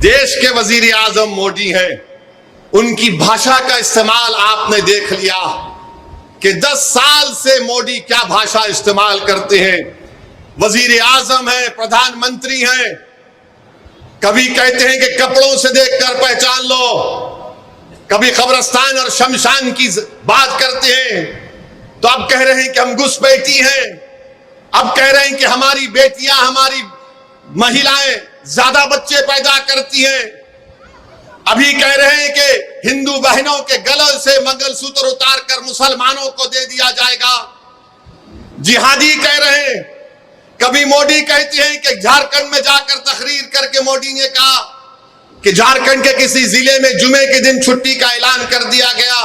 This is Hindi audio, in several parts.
देश के वजीर आजम मोदी हैं, उनकी भाषा का इस्तेमाल आपने देख लिया कि 10 साल से मोदी क्या भाषा इस्तेमाल करते हैं। वजीर आजम है, प्रधानमंत्री हैं, कभी कहते हैं कि कपड़ों से देखकर पहचान लो, कभी कब्रिस्तान और शमशान की बात करते हैं, तो अब कह रहे हैं कि हम घुसपैठी हैं, अब कह रहे हैं कि हमारी बेटियां, हमारी महिलाएं ज्यादा बच्चे पैदा करती हैं, अभी कह रहे हैं कि हिंदू बहनों के गले से मंगलसूत्र उतारकर मुसलमानों को दे दिया जाएगा, जिहादी कह रहे हैं। कभी मोदी कहते हैं कि झारखंड में जाकर तकरीर करके मोदी ने कहा कि झारखंड के किसी जिले में जुमे के दिन छुट्टी का ऐलान कर दिया गया,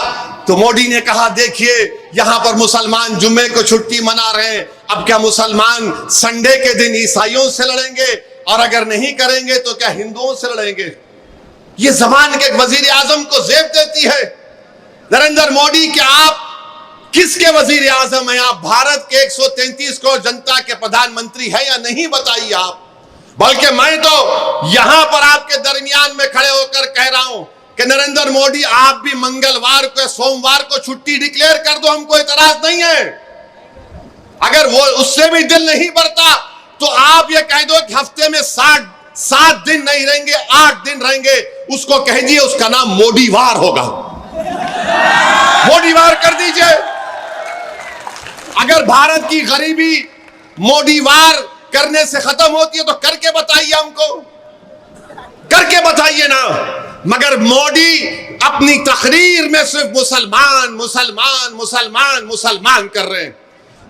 तो मोदी ने कहा देखिए यहां पर मुसलमान जुमे को छुट्टी मना रहे हैं, अब क्या मुसलमान संडे के दिन ईसाइयों से लड़ेंगे, और अगर नहीं करेंगे तो क्या हिंदुओं से लड़ेंगे। ये जबान के वजीर आजम को जेब देती है। नरेंद्र मोदी, क्या आप किसके वजीर आजम हैं? आप भारत के 133 करोड़ जनता के प्रधानमंत्री हैं या नहीं, बताइए आप। बल्कि मैं तो यहां पर आपके दरमियान में खड़े होकर कह रहा हूं कि नरेंद्र मोदी, आप भी मंगलवार को, सोमवार को छुट्टी डिक्लेयर कर दो, हमको इतराज नहीं है। अगर वो उससे भी दिल नहीं भरता तो आप ये कह दो कि हफ्ते में 7 दिन नहीं रहेंगे, 8 दिन रहेंगे, उसको कह दिए उसका नाम मोदीवार होगा, मोदीवार कर दीजिए। अगर भारत की गरीबी मोदीवार करने से खत्म होती है तो करके बताइए, हमको करके बताइए ना। मगर मोदी अपनी तकरीर में सिर्फ मुसलमान मुसलमान मुसलमान मुसलमान कर रहे हैं।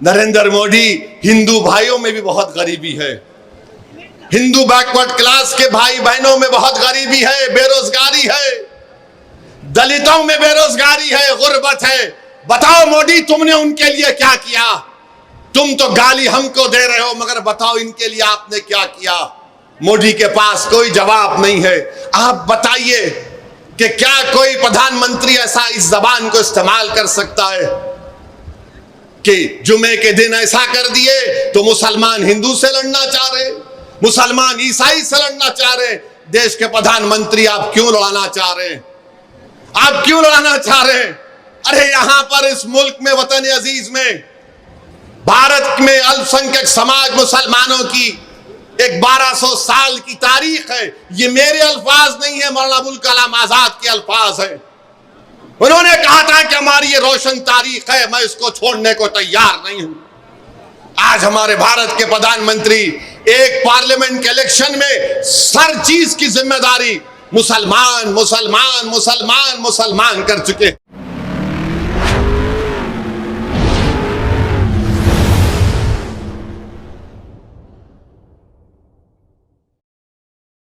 नरेंद्र मोदी, हिंदू भाइयों में भी बहुत गरीबी है, हिंदू बैकवर्ड क्लास के भाई बहनों में बहुत गरीबी है, बेरोजगारी है, दलितों में बेरोजगारी है, गुर्बत है। बताओ मोदी, तुमने उनके लिए क्या किया? तुम तो गाली हमको दे रहे हो, मगर बताओ इनके लिए आपने क्या किया? मोदी के पास कोई जवाब नहीं है। आप बताइए कि क्या कोई प्रधानमंत्री ऐसा इस जबान को इस्तेमाल कर सकता है कि जुमे के दिन ऐसा कर दिए तो मुसलमान हिंदू से लड़ना चाह रहे, मुसलमान ईसाई से लड़ना चाह रहे। देश के प्रधानमंत्री, आप क्यों लड़ाना चाह रहे हैं? आप क्यों लड़ाना चाह रहे हैं? अरे यहां पर इस मुल्क में, वतन अजीज में, भारत में अल्पसंख्यक समाज मुसलमानों की एक 1200 साल की तारीख है। ये मेरे अल्फाज नहीं है, मौलाना अबुल कलाम आजाद के अल्फाज है। उन्होंने कहा था कि हमारी ये रोशन तारीख है, मैं इसको छोड़ने को तैयार नहीं हूं। आज हमारे भारत के प्रधानमंत्री एक पार्लियामेंट के इलेक्शन में हर चीज की जिम्मेदारी मुसलमान मुसलमान मुसलमान मुसलमान कर चुके हैं।